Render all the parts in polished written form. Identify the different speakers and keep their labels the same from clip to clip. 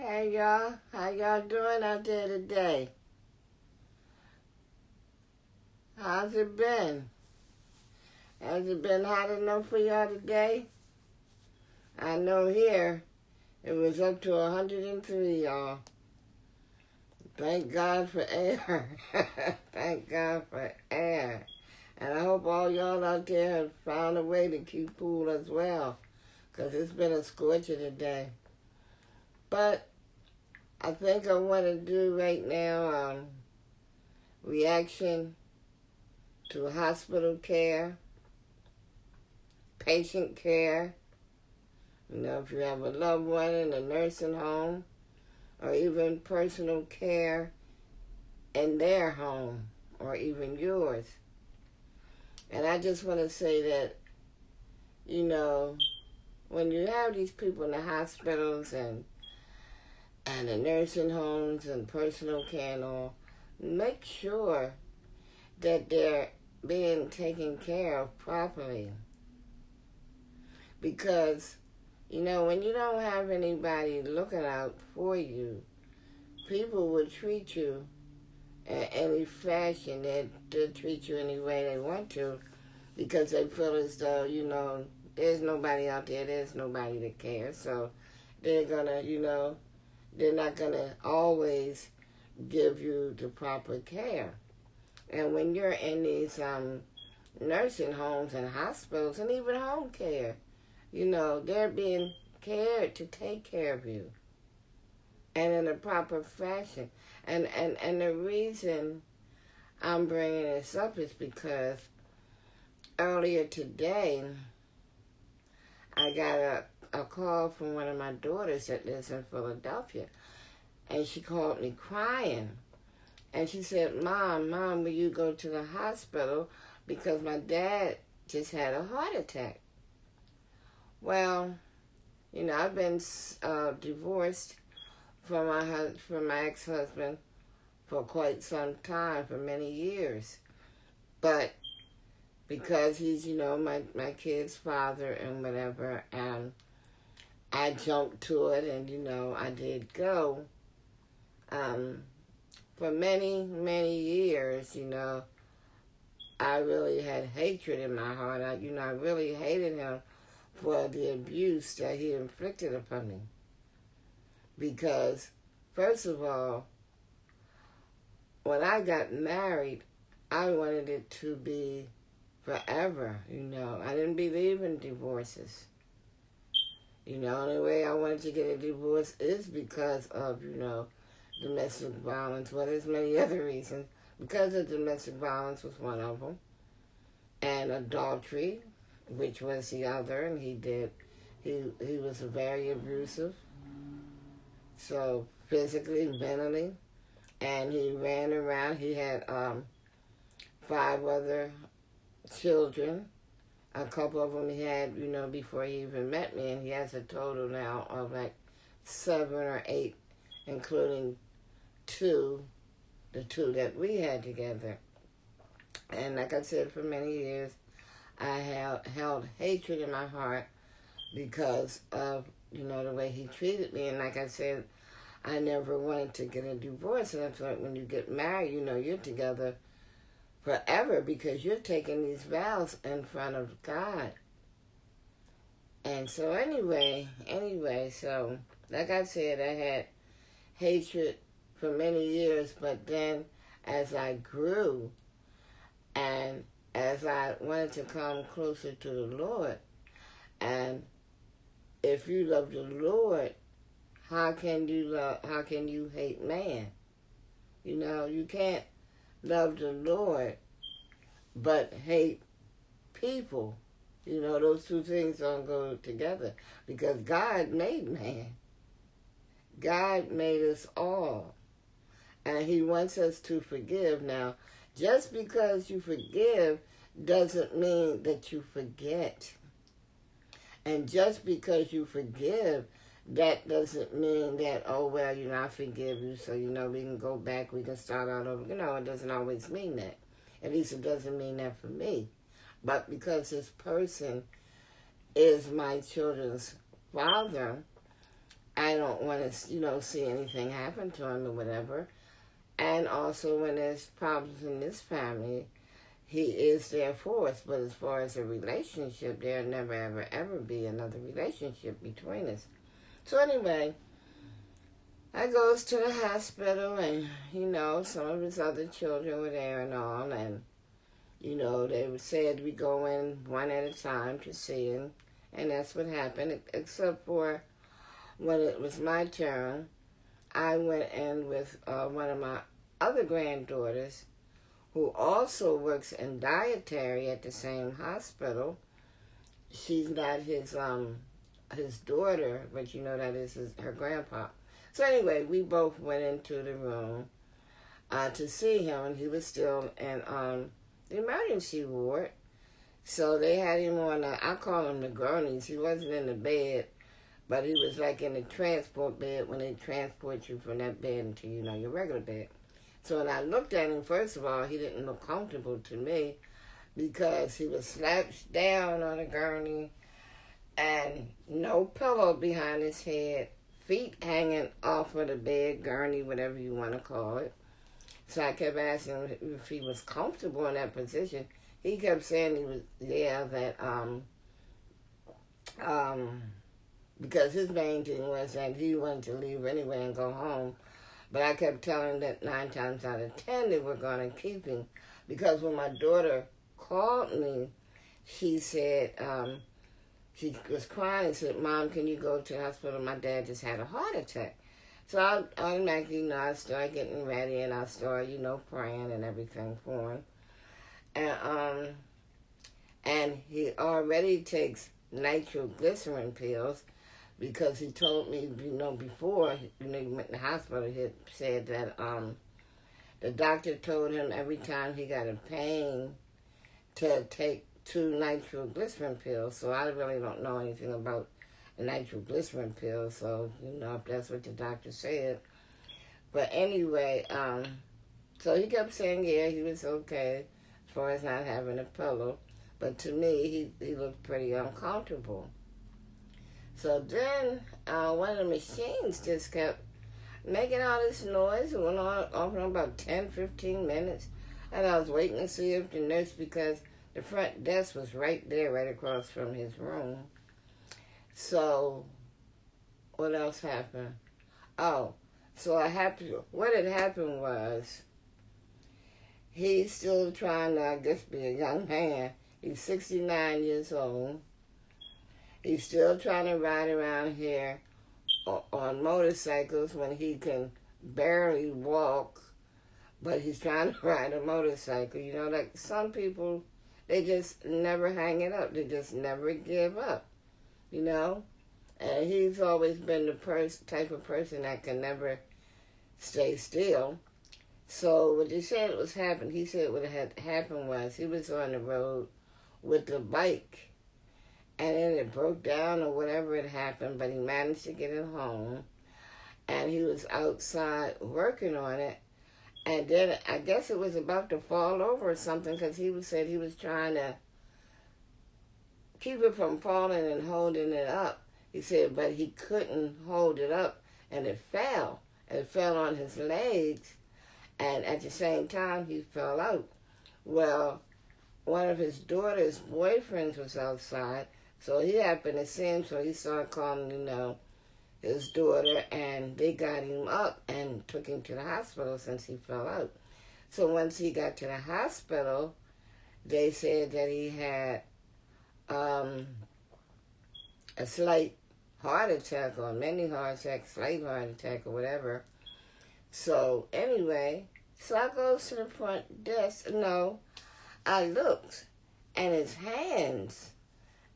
Speaker 1: Hey y'all, how y'all doing out there today? How's it been? Has it been hot enough for y'all today? I know here it was up to 103, y'all. Thank God for air. Thank God for air. And I hope all y'all out there have found a way to keep cool as well, because it's been a scorcher today. But I think I want to do right now reaction to hospital care, patient care. You know, if you have a loved one in a nursing home, or even personal care in their home, or even yours. And I just want to say that, you know, when you have these people in the hospitals and the nursing homes and personal care and all, make sure that they're being taken care of properly. Because, you know, when you don't have anybody looking out for you, people will treat you in any fashion. They'll treat you any way they want to, because they feel as though, you know, there's nobody out there, there's nobody that cares. So they're gonna, you know, they're not gonna always give you the proper care. And when you're in these nursing homes and hospitals and even home care, you know, they're being cared to take care of you, and in a proper fashion. And the reason I'm bringing this up is because earlier today, I got a call from one of my daughters that lives in Philadelphia, and she called me crying. And she said, Mom, will you go to the hospital because my dad just had a heart attack. Well, you know, I've been divorced from my ex-husband for quite some time, for many years. But because he's, you know, my kid's father and whatever, and I jumped to it, and, you know, I did go. For many, many years, you know, I really had hatred in my heart. I really hated him for the abuse that he inflicted upon me. Because, first of all, when I got married, I wanted it to be forever, you know. I didn't believe in divorces. You know, the only way I wanted to get a divorce is because of, you know, domestic violence. Well, there's many other reasons. Because of domestic violence was one of them. And adultery, which was the other, and he was very abusive. So, physically, mentally. And he ran around. He had 5 other children. A couple of them he had, you know, before he even met me. And he has a total now of like 7 or 8, including the 2 that we had together. And like I said, for many years, I held hatred in my heart because of, you know, the way he treated me. And like I said, I never wanted to get a divorce. And that's why when you get married, you know, you're together forever because you're taking these vows in front of God. And so anyway, so like I said, I had hatred for many years, but then as I grew and as I wanted to come closer to the Lord, and if you love the Lord, how can you hate man? You know, you can't love the Lord but hate people. You know, those two things don't go together, because God made man. God made us all. And he wants us to forgive. Now, just because you forgive doesn't mean that you forget. And just because you forgive, that doesn't mean that, oh, well, you know, I forgive you, so, you know, we can go back, we can start all over. You know, it doesn't always mean that. At least it doesn't mean that for me. But because this person is my children's father, I don't want to, see anything happen to him or whatever. And also when there's problems in this family, he is there for us. But as far as a relationship, there'll never, ever, ever be another relationship between us. So anyway, I goes to the hospital and, some of his other children were there and all. And, they said we go in one at a time to see him. And that's what happened, except for when it was my turn. I went in with one of my other granddaughters, who also works in dietary at the same hospital. She's not his daughter, but that is her grandpa. So anyway, we both went into the room to see him, and he was still in the emergency ward. So they had him on, I call him the gurneys. He wasn't in the bed, but he was like in the transport bed when they transport you from that bed into, your regular bed. So when I looked at him, first of all, he didn't look comfortable to me because he was slouched down on a gurney and no pillow behind his head, feet hanging off of the bed, gurney, whatever you want to call it. So I kept asking him if he was comfortable in that position. He kept saying he was, because his main thing was that he wanted to leave anyway and go home. But I kept telling him that 9 times out of 10 they were going to keep him. Because when my daughter called me, she said, she was crying and said, "Mom, can you go to the hospital? My dad just had a heart attack." So I automatically, I started getting ready and I started, praying and everything for him. And he already takes nitroglycerin pills because he told me, before, he went to the hospital, he said that the doctor told him every time he got a pain to take 2 nitroglycerin pills. So I really don't know anything about the nitroglycerin pills, so, if that's what the doctor said. But anyway, so he kept saying, yeah, he was okay as far as not having a pillow. But to me, he looked pretty uncomfortable. So then one of the machines just kept making all this noise. It went on for about 10, 15 minutes. And I was waiting to see if the nurse, because the front desk was right there, right across from his room. So what else happened? Oh, so what had happened was he's still trying to, I guess, be a young man. He's 69 years old. He's still trying to ride around here on motorcycles when he can barely walk, but he's trying to ride a motorcycle. Like some people, they just never hang it up. They just never give up, And he's always been the type of person that can never stay still. So what he said he said what had happened was he was on the road with the bike, and then it broke down or whatever had happened, but he managed to get it home, and he was outside working on it, and then I guess it was about to fall over or something, because said he was trying to keep it from falling and holding it up. He said, but he couldn't hold it up, and it fell. And it fell on his legs, and at the same time, he fell out. Well, one of his daughter's boyfriends was outside, so he happened to see him, so he started calling, his daughter, and they got him up and took him to the hospital since he fell out. So once he got to the hospital, they said that he had a slight heart attack or mini heart attack, slight heart attack or whatever. So anyway, so I goes to the front desk. No, I looked, and his hands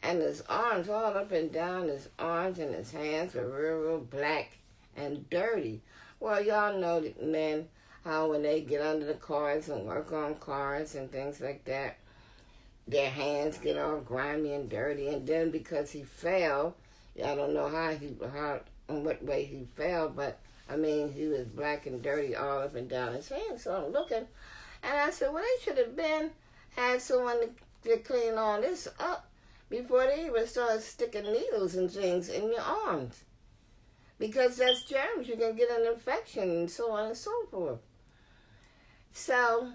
Speaker 1: and his arms, all up and down, his arms and his hands were real black and dirty. Well, y'all know that men, how when they get under the cars and work on cars and things like that, their hands get all grimy and dirty. And then because he fell, I don't know in what way he fell, but I mean, he was black and dirty all up and down his hands. So I'm looking, and I said, well, they should have had someone to clean all this up before they even started sticking needles and things in your arms. because that's germs. You can get an infection and so on and so forth. So,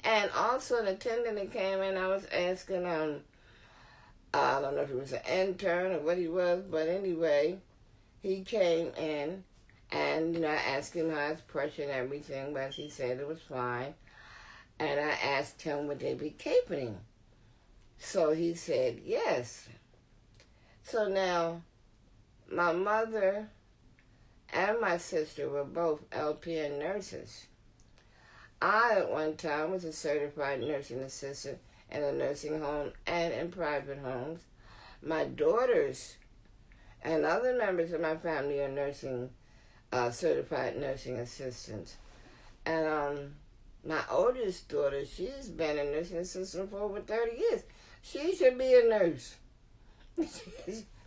Speaker 1: and also the attendant that came in, I was asking, I don't know if he was an intern or what he was, but anyway, he came in and, I asked him how his pressure and everything, but he said it was fine. And I asked him would they be keeping him. So he said yes. So now, my mother and my sister were both LPN nurses. I, at one time, was a certified nursing assistant in a nursing home and in private homes. My daughters and other members of my family are certified nursing assistants. And my oldest daughter, she's been a nursing assistant for over 30 years. She should be a nurse.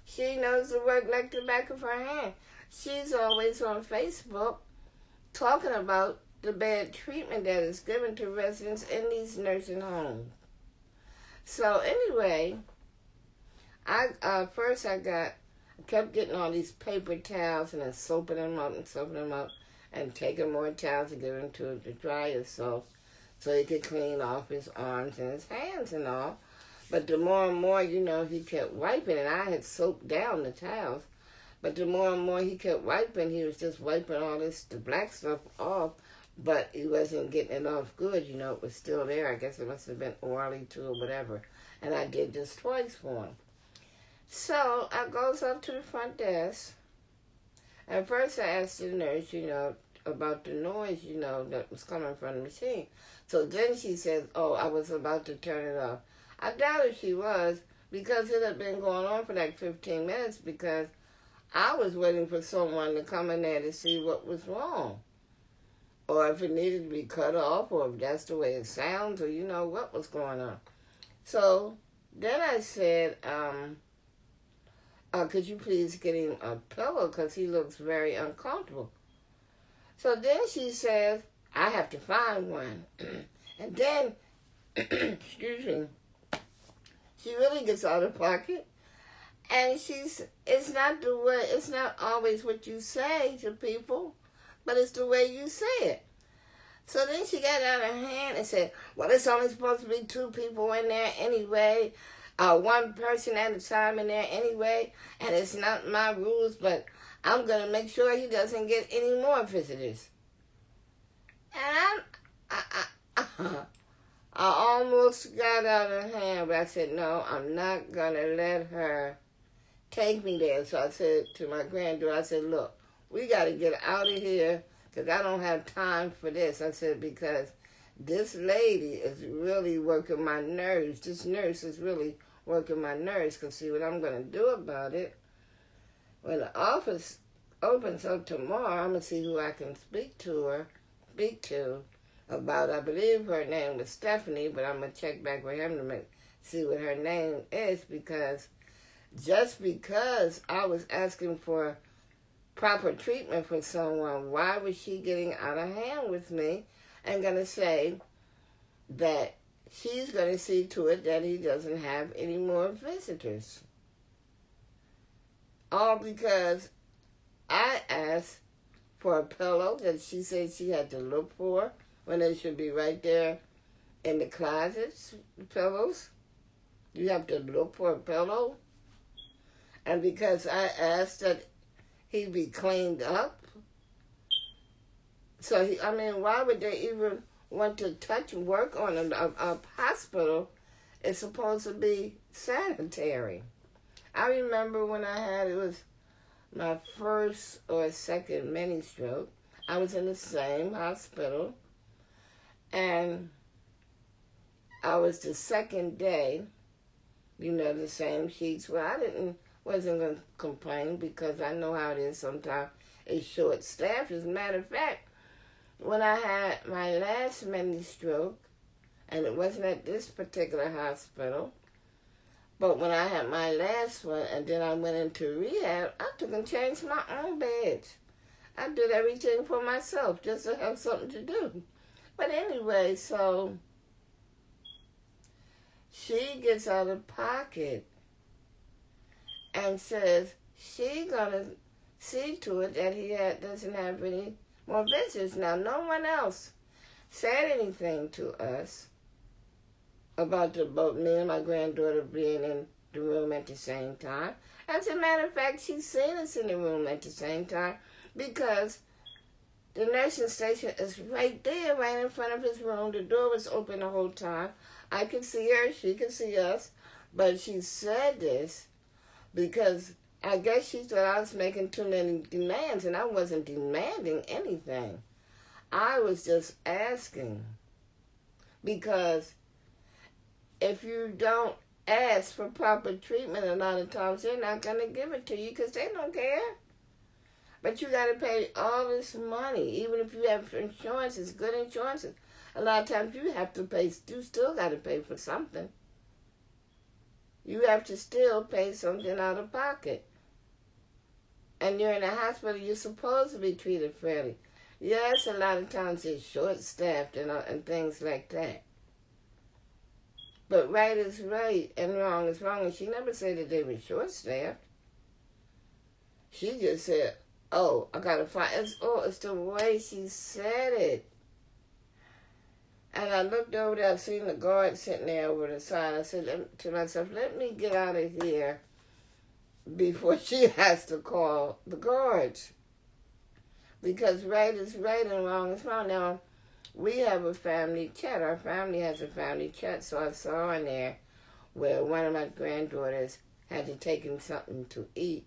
Speaker 1: She knows the work like the back of her hand. She's always on Facebook talking about the bad treatment that is given to residents in these nursing homes. So anyway, I kept getting all these paper towels and then soaping them up and taking more towels and giving them to him to dry himself so he could clean off his arms and his hands and all. But the more and more, he kept wiping, and I had soaked down the towels. But the more and more he kept wiping, he was just wiping all the black stuff off, but he wasn't getting it off good. It was still there. I guess it must have been oily too or whatever. And I did this twice for him. So I goes up to the front desk. At first I asked the nurse, about the noise, that was coming from the machine. So then she said, oh, I was about to turn it off. I doubted she was, because it had been going on for like 15 minutes, because I was waiting for someone to come in there to see what was wrong. Or if it needed to be cut off, or if that's the way it sounds, or what was going on. So then I said, could you please get him a pillow, because he looks very uncomfortable. So then she says, I have to find one. And then, excuse me, she really gets out of pocket. And it's not always what you say to people, but it's the way you say it. So then she got out her hand and said, well, it's only supposed to be 2 people in there anyway, 1 person at a time in there anyway, and it's not my rules, but I'm going to make sure he doesn't get any more visitors. And I almost got out of hand, but I said, no, I'm not going to let her take me there. So I said to my granddaughter, I said, look, we got to get out of here, because I don't have time for this. I said, because this lady is really working my nerves. This nurse is really working my nerves, because see what I'm going to do about it. When the office opens up tomorrow, I'm going to see who I can speak to about, I believe her name was Stephanie, but I'm going to check back with him to see what her name is, because just because I was asking for proper treatment for someone, why was she getting out of hand with me and going to say that she's going to see to it that he doesn't have any more visitors? All because I asked for a pillow that she said she had to look for when they should be right there in the closets, the pillows. You have to look for a pillow. And because I asked that he be cleaned up. So, why would they even want to touch and work on a hospital? It's supposed to be sanitary. I remember when it was my first or second mini stroke. I was in the same hospital, and I was the second day, the same sheets. Well, wasn't going to complain, because I know how it is sometimes. It's short-staffed. As a matter of fact, when I had my last mini stroke, and it wasn't at this particular hospital, but when I had my last one, and then I went into rehab, I took and changed my own beds. I did everything for myself just to have something to do. But anyway, so she gets out of pocket and says she's gonna see to it that doesn't have any more visitors. Now, no one else said anything to us about both me and my granddaughter being in the room at the same time. As a matter of fact, she's seen us in the room at the same time because the nursing station is right there, right in front of his room. The door was open the whole time. I could see her, she could see us, but she said this because I guess she thought I was making too many demands, and I wasn't demanding anything. I was just asking because if you don't ask for proper treatment, a lot of times they're not going to give it to you because they don't care. But you got to pay all this money, even if you have insurances, good insurances. A lot of times you have to pay, you still got to pay for something. You have to still pay something out of pocket. And you're in a hospital, you're supposed to be treated fairly. Yes, a lot of times it's short-staffed and things like that. But right is right and wrong is wrong. And she never said that they were short-staffed. She just said, oh, I got to find... It's the way she said it. And I looked over there, I seen the guard sitting there over the side. I said to myself, let me get out of here before she has to call the guards. Because right is right and wrong is wrong. Now, we have a family chat. Our family has a family chat. So I saw in there where one of my granddaughters had to take him something to eat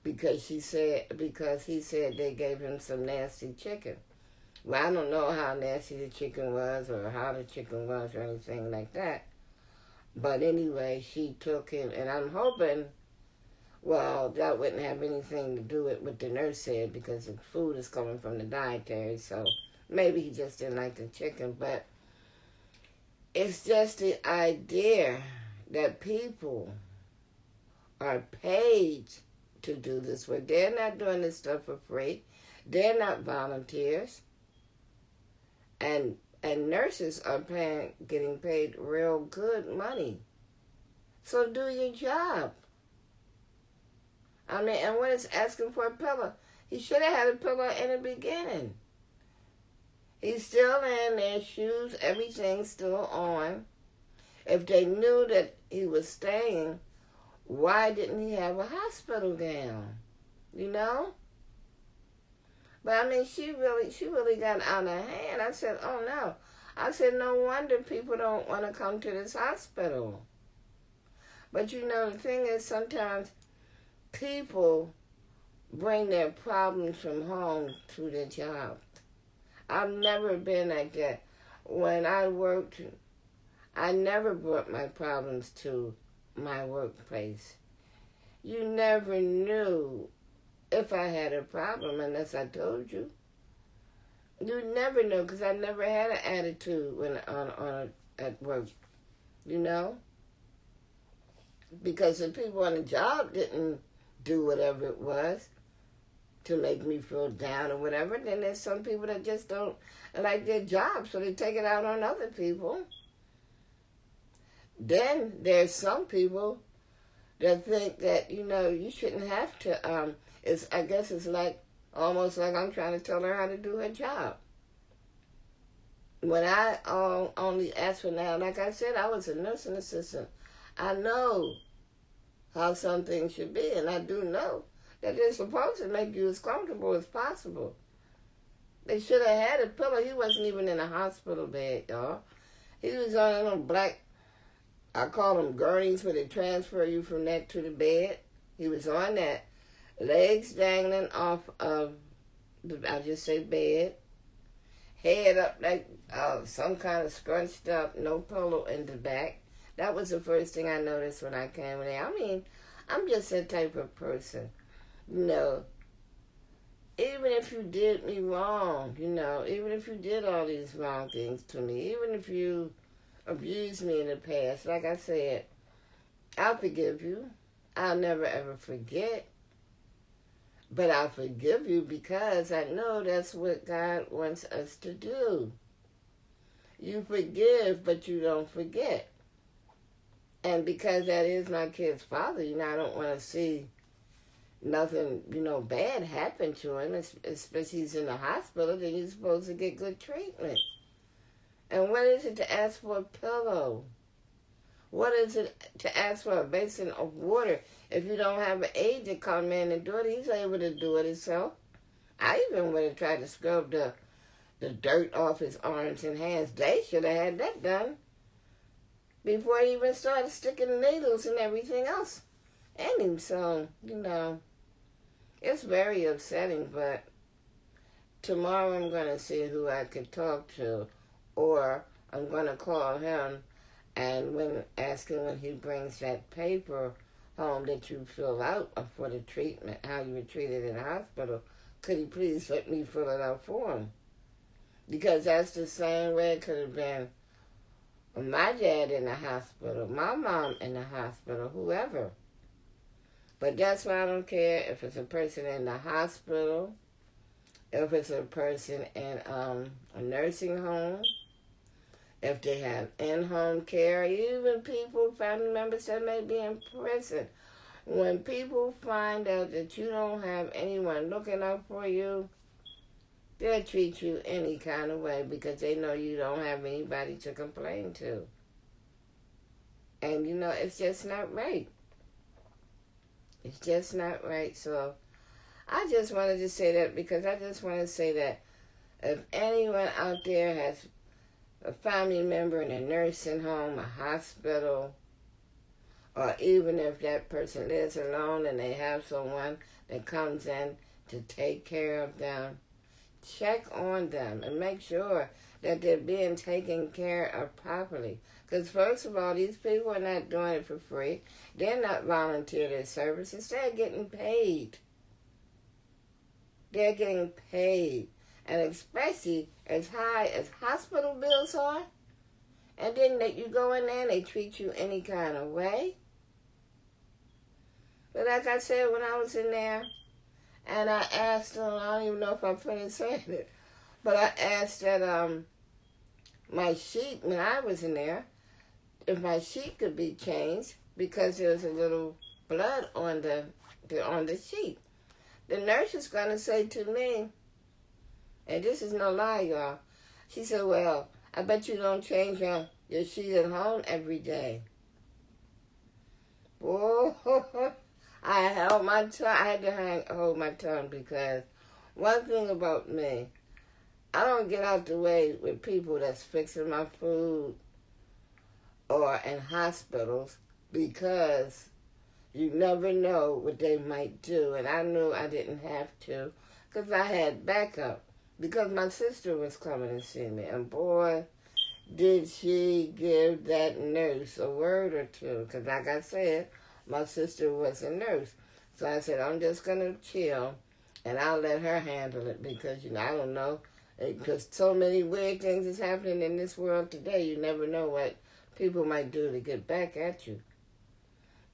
Speaker 1: because he said they gave him some nasty chicken. Well, I don't know how nasty the chicken was or how the chicken was or anything like that. But anyway, she took him, and I'm hoping, well, that wouldn't have anything to do with what the nurse said because the food is coming from the dietary, so maybe he just didn't like the chicken. But it's just the idea that people are paid to do this work. They're not doing this stuff for free. They're not volunteers. And nurses are getting paid real good money. So do your job. I mean, and when it's asking for a pillow, he should have had a pillow in the beginning. He's still in there, shoes, everything's still on. If they knew that he was staying, why didn't he have a hospital gown? You know? But I mean, she really got out of hand. I said, oh no. I said, no wonder people don't want to come to this hospital. But you know, the thing is, sometimes people bring their problems from home to their job. I've never been like that. When I worked, I never brought my problems to my workplace. You never knew if I had a problem unless I told you. You never know because I never had an attitude at work, you know? Because the people on the job didn't do whatever it was to make me feel down or whatever, then there's some people that just don't like their job, so they take it out on other people. Then there's some people that think that, you know, you shouldn't have to, I guess it's like, almost like I'm trying to tell her how to do her job. When I only asked for now, like I said, I was a nursing assistant. I know how some things should be, and I do know that they're supposed to make you as comfortable as possible. They should have had a pillow. He wasn't even in a hospital bed, y'all. He was on a black, I call them gurneys, where they transfer you from that to the bed. He was on that, legs dangling off of I'll just say bed, head up like some kind of scrunched up, no pillow in the back. That was the first thing I noticed when I came in there. I mean, I'm just that type of person. You know, even if you did me wrong, you know, even if you did all these wrong things to me, even if you abused me in the past, like I said, I'll forgive you. I'll never ever forget. But I'll forgive you because I know that's what God wants us to do. You forgive, but you don't forget. And because that is my kid's father, you know, I don't want to see nothing, bad happened to him, especially he's in the hospital, then you're supposed to get good treatment. And what is it to ask for a pillow? What is it to ask for a basin of water if you don't have an aide to come in and do it? He's able to do it himself. I even would have tried to scrub the dirt off his arms and hands. They should have had that done before he even started sticking needles and everything else in him. So, it's very upsetting, but tomorrow I'm going to see who I could talk to, or I'm going to call him and ask him when he brings that paper home that you fill out for the treatment, how you were treated in the hospital, could he please let me fill it out for him? Because that's the same way it could have been my dad in the hospital, my mom in the hospital, whoever. But that's why I don't care if it's a person in the hospital, if it's a person in a nursing home, if they have in-home care, even people, family members that may be in prison. When people find out that you don't have anyone looking out for you, they'll treat you any kind of way because they know you don't have anybody to complain to. And, it's just not right. It's just not right. So I just wanted to say that because I just want to say that if anyone out there has a family member in a nursing home, a hospital, or even if that person lives alone and they have someone that comes in to take care of them, check on them and make sure that they're being taken care of properly. Because first of all, these people are not doing it for free. They're not volunteering their services. They're getting paid. They're getting paid. And especially as high as hospital bills are, and then that you go in there and they treat you any kind of way. But like I said, when I was in there, and I asked them, I don't even know if I'm finished saying it, but I asked that my sheet, when I was in there, if my sheet could be changed because there was a little blood on the sheet. The nurse is going to say to me, and this is no lie, y'all. She said, well, I bet you don't change your sheet at home every day. Whoa. I held my tongue. I had to hold my tongue because one thing about me, I don't get out the way with people that's fixing my food or in hospitals because you never know what they might do. And I knew I didn't have to because I had backup. Because my sister was coming to see me. And boy, did she give that nurse a word or two. Because like I said, my sister was a nurse. So I said, I'm just going to chill. And I'll let her handle it. Because, I don't know. Because so many weird things is happening in this world today. You never know what people might do to get back at you.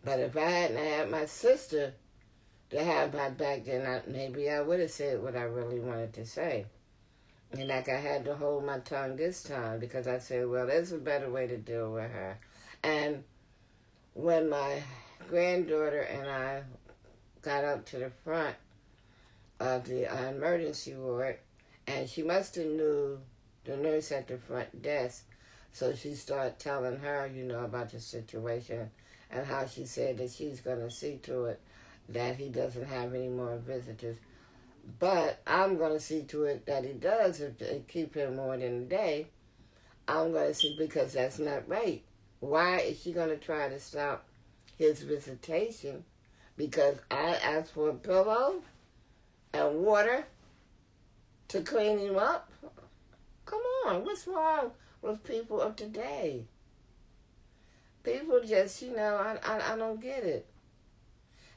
Speaker 1: But if I hadn't had my sister to have my back, then maybe I would have said what I really wanted to say. And like I had to hold my tongue this time because I said, well, there's a better way to deal with her. And when my granddaughter and I got up to the front of the emergency ward, and she must have knew the nurse at the front desk, so she started telling her, about the situation and how she said that she's going to see to it that he doesn't have any more visitors. But I'm going to see to it that he does, if they keep him more than a day. I'm going to see, because that's not right. Why is she going to try to stop his visitation? Because I asked for a pillow and water to clean him up? Come on, what's wrong with people of today? People just, I don't get it.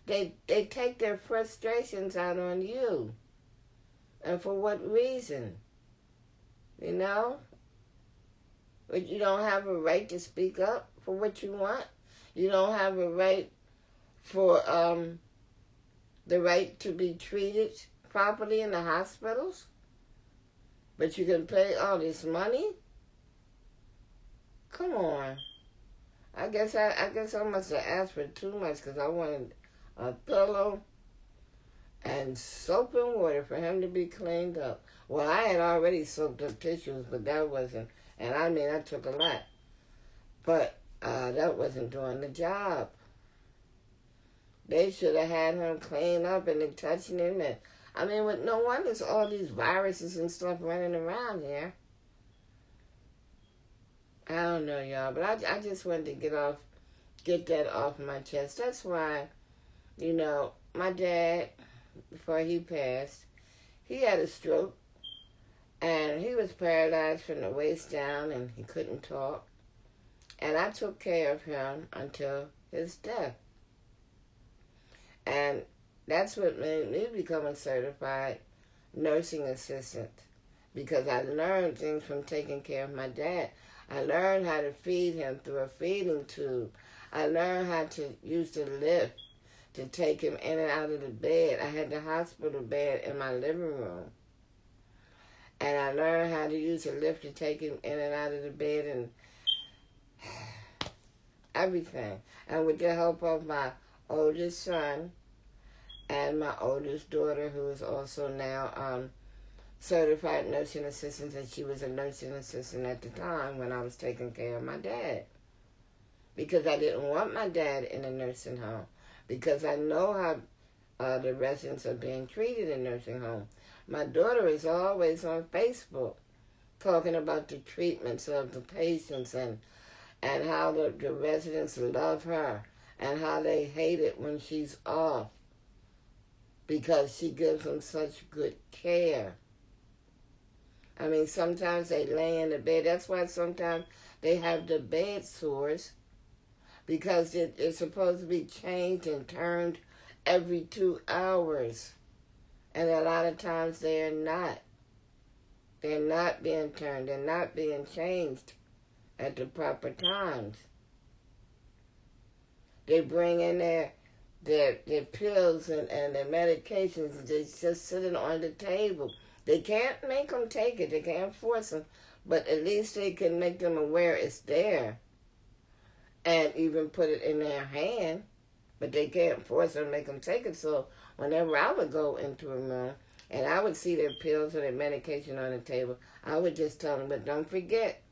Speaker 1: They take their frustrations out on you. And for what reason? But you don't have a right to speak up for what you want. You don't have a right for the right to be treated properly in the hospitals. But you can pay all this money? Come on. I guess I must have asked for too much because I wanted a pillow and soap and water for him to be cleaned up. Well, I had already soaked up tissues, but that wasn't, and I mean, I took a lot. But that wasn't doing the job. They should have had him clean up and then touching him. And I mean, with no wonder there's all these viruses and stuff running around here. I don't know, y'all, but I just wanted to get that off my chest. That's why, my dad, before he passed, he had a stroke, and he was paralyzed from the waist down, and he couldn't talk. And I took care of him until his death. And that's what made me become a certified nursing assistant, because I learned things from taking care of my dad. I learned how to feed him through a feeding tube. I learned how to use the lift to take him in and out of the bed. I had the hospital bed in my living room. And I learned how to use the lift to take him in and out of the bed and everything. And with the help of my oldest son and my oldest daughter, who is also now certified nursing assistant, and she was a nursing assistant at the time when I was taking care of my dad. Because I didn't want my dad in a nursing home. Because I know how the residents are being treated in nursing homes. My daughter is always on Facebook talking about the treatments of the patients and how the residents love her and how they hate it when she's off because she gives them such good care. I mean, sometimes they lay in the bed. That's why sometimes they have the bed sores, because it's supposed to be changed and turned every 2 hours. And a lot of times they're not. They're not being turned. They're not being changed at the proper times. They bring in their pills and their medications. They're just sitting on the table. They can't make them take it. They can't force them. But at least they can make them aware it's there. And even put it in their hand. But they can't force them, make them take it. So whenever I would go into a room and I would see their pills or their medication on the table, I would just tell them, but don't forget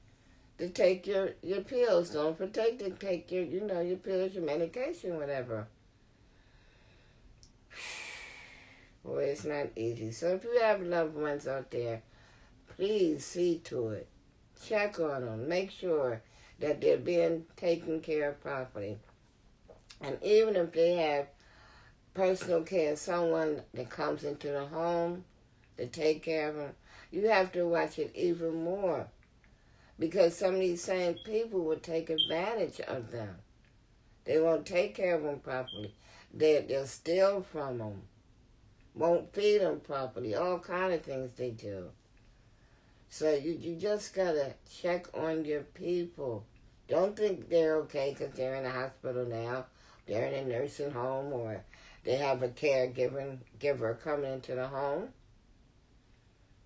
Speaker 1: to take your pills. Don't forget to take your pills, your medication, whatever. Boy, it's not easy. So if you have loved ones out there, please see to it. Check on them. Make sure that they're being taken care of properly. And even if they have personal care, someone that comes into the home to take care of them, you have to watch it even more. Because some of these same people will take advantage of them. They won't take care of them properly. They'll steal from them. Won't feed them properly. All kind of things they do. So you just got to check on your people. Don't think they're okay because they're in a hospital now. They're in a nursing home or they have a caregiver coming into the home.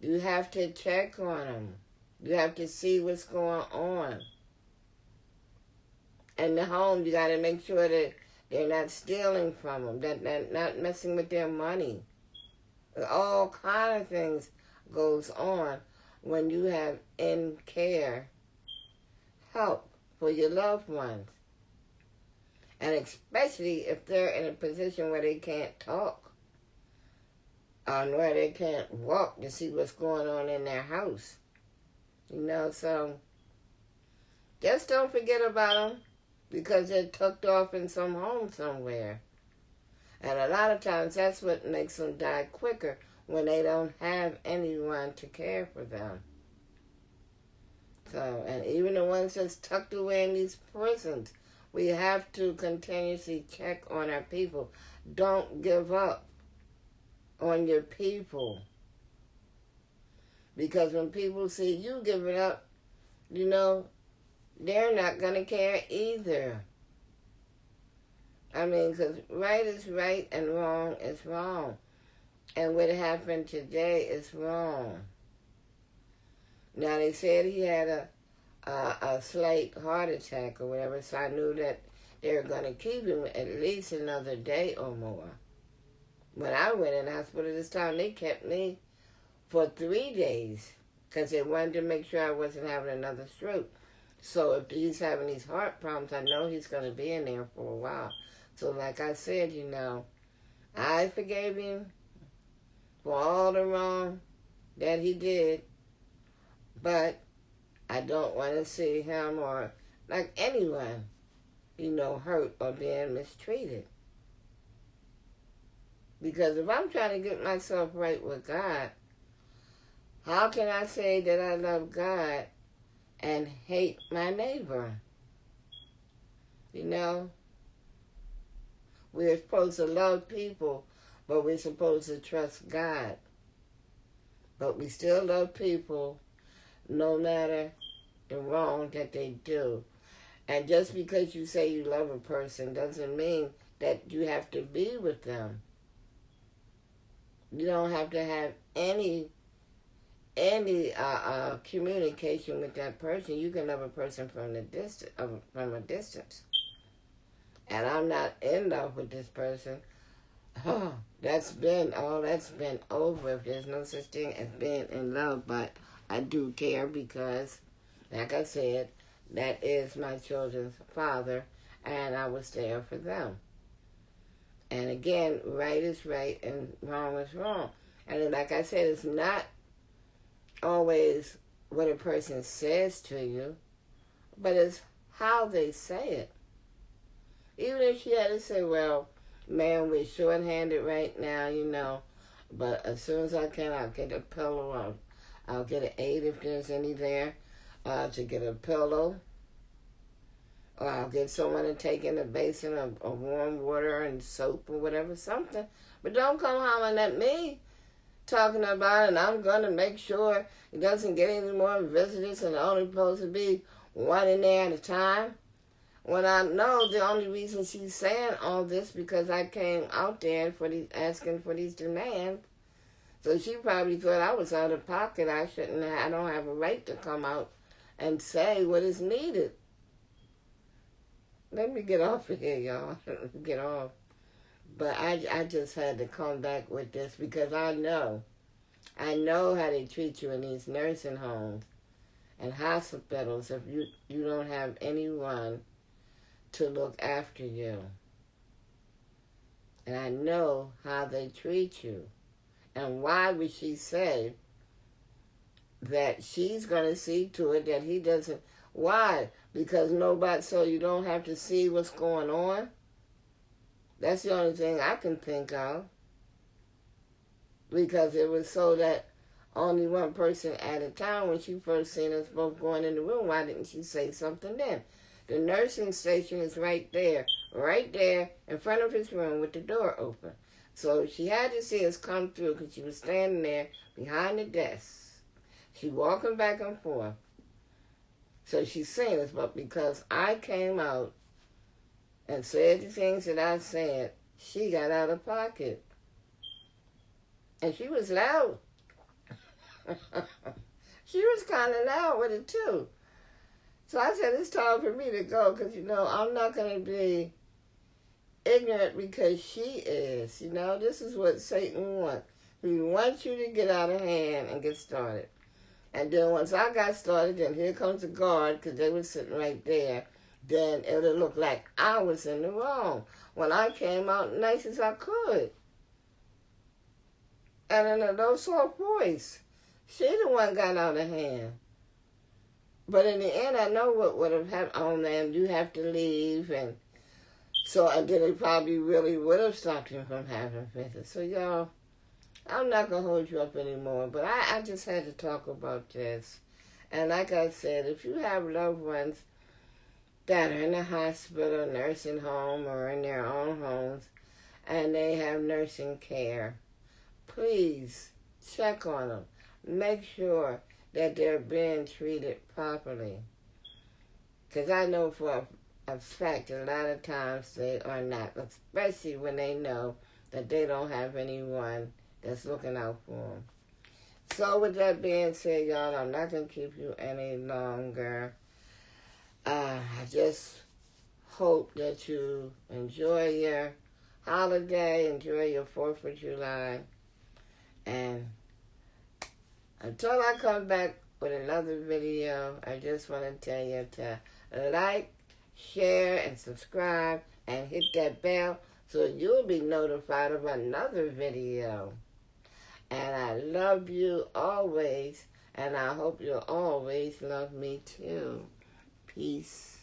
Speaker 1: You have to check on them. You have to see what's going on. In the home, you got to make sure that they're not stealing from them, that they're not messing with their money. All kind of things goes on when you have in care help for your loved ones. And especially if they're in a position where they can't talk or where they can't walk to see what's going on in their house. So just don't forget about them because they're tucked off in some home somewhere. And a lot of times that's what makes them die quicker, when they don't have anyone to care for them. So, and even the ones that's tucked away in these prisons, we have to continuously check on our people. Don't give up on your people. Because when people see you giving up, they're not going to care either. I mean, because right is right and wrong is wrong. And what happened today is wrong. Now, they said he had a slight heart attack or whatever, so I knew that they were going to keep him at least another day or more. When I went in the hospital this time, they kept me for 3 days because they wanted to make sure I wasn't having another stroke. So if he's having these heart problems, I know he's going to be in there for a while. So like I said, I forgave him for all the wrong that he did, but I don't want to see him or like anyone, hurt or being mistreated. Because if I'm trying to get myself right with God, how can I say that I love God and hate my neighbor? We're supposed to love people, but we're supposed to trust God. But we still love people no matter the wrong that they do. And just because you say you love a person doesn't mean that you have to be with them. You don't have to have any communication with that person. You can love a person from a distance. And I'm not in love with this person. Oh, that's been over. If there's no such thing as being in love, but I do care because, like I said, that is my children's father, and I was there for them. And again, right is right and wrong is wrong. And then, like I said, it's not always what a person says to you, but it's how they say it. Even if she had to say, well, man, we're short-handed right now, but as soon as I can, I'll get a pillow. I'll get an aid if there's any there to get a pillow. Or I'll get someone to take in a basin of warm water and soap or whatever, something. But don't come hollering at me talking about it, and I'm going to make sure it doesn't get any more visitors and only supposed to be one in there at a time. When I know the only reason she's saying all this because I came out there asking for these demands. So she probably thought I was out of pocket. I don't have a right to come out and say what is needed. Let me get off of here, y'all. Get off. But I just had to come back with this because I know how they treat you in these nursing homes and hospitals if you don't have anyone to look after you. And I know how they treat you. And why would she say that she's going to see to it that he doesn't? Why? Because so you don't have to see what's going on? That's the only thing I can think of. Because it was so that only one person at a time, when she first seen us both going in the room, why didn't she say something then? The nursing station is right there in front of his room with the door open. So she had to see us come through because she was standing there behind the desk. She walking back and forth. So she's seen us, but because I came out and said the things that I said, she got out of pocket. And she was loud. She was kind of loud with it too. So I said, it's time for me to go because, I'm not going to be ignorant because she is. This is what Satan wants. He wants you to get out of hand and get started. And then once I got started, then here comes the guard because they were sitting right there. Then it'll look like I was in the wrong when I came out nice as I could. And in a low, soft voice. She the one got out of hand. But in the end, I know what would have happened. Oh, man, you have to leave. And then it probably really would have stopped him from having visits. So, y'all, I'm not going to hold you up anymore. But I just had to talk about this. And like I said, if you have loved ones that are in a hospital, nursing home, or in their own homes, and they have nursing care, please check on them. Make sure that they're being treated properly. Because I know for a fact a lot of times they are not, especially when they know that they don't have anyone that's looking out for them. So with that being said, y'all, I'm not going to keep you any longer. I just hope that you enjoy your holiday. Enjoy your 4th of July. And until I come back with another video, I just want to tell you to like, share, and subscribe, and hit that bell so you'll be notified of another video. And I love you always, and I hope you'll always love me too. Peace.